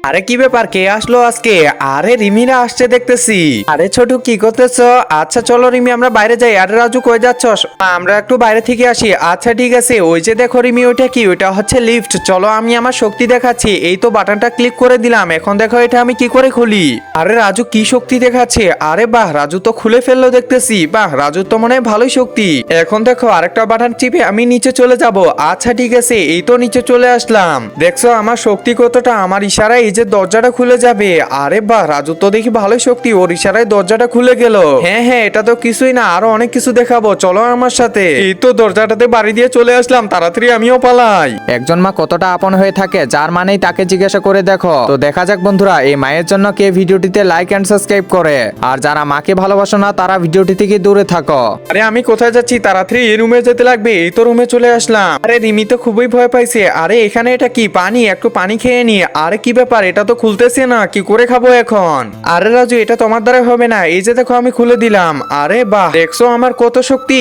আরে কি ব্যাপার, কে আসলো আজকে? আরে রিমিরা আসছে দেখতেছি। আরে ছোটু কি করতেছো? আচ্ছা চলো রিমি আমরা বাইরে যাই। আরে রাজু কই যাচ্ছস? আমরা একটু বাইরে থেকে আসি। আচ্ছা ঠিক আছে। ওই যে দেখো রিমি, ওইটা কি? ওইটা হচ্ছে লিফট। চলো আমি আমার শক্তি দেখাচ্ছি। এই তো বাটনটা ক্লিক করে দিলাম। এখন দেখো এটা আমি কি করে খুলি। আরে রাজু কি শক্তি দেখাচ্ছে? আরে বাহ, রাজু তো খুলে ফেললো দেখতেছি। বাহ, রাজু তো মনে হয় ভালোই শক্তি। এখন দেখো আরেকটা বাটন চিপে আমি নিচে চলে যাব। আচ্ছা ঠিক আছে, এই তো নিচে চলে আসলাম। দেখছো আমার শক্তি কতটা? আমার ইশারায় এই যে দরজাটা খুলে যাবে। আরে বাহ, রাজু তো দেখি ভালোই শক্তি, ওর ইশারায় দরজাটা খুলে গেল। হ্যাঁ হ্যাঁ, এটা তো কিছুই না, আরো অনেক কিছু দেখাবো, চলো আমার সাথে। এই তো দরজাটাতে বাড়ি দিয়ে চলে আসলাম, তাড়াতাড়ি আমিও পালাই। একজন মা কতটা আপন হয়ে থাকে, যার মানেই তাকে জিজ্ঞাসা করে দেখো। তো দেখা যাক বন্ধুরা, এই মায়ের জন্য কে ভিডিওটিতে লাইক এন্ড সাবস্ক্রাইব করে। আর যারা মাকে ভালোবাসো না তারা ভিডিওটি থেকে দূরে থাকো। আরে আমি কোথায় যাচ্ছি? তাড়াতাড়ি এই রুমে যেতে লাগবে। এই তো রুমে চলে আসলাম। আরে রিমি তো খুবই ভয় পাইছে। আরে এখানে এটা কি? পানি, একটু পানি খেয়ে নি। আরে কি ব্যাপার, এটা তো খুলতেছে না, কি করে খাবো এখন? আরে রাজু এটা তোমার দ্বারা হবে না, এই যে দেখো আমি খুলে দিলাম। আরে বাহ, দেখছো আমার কত শক্তি।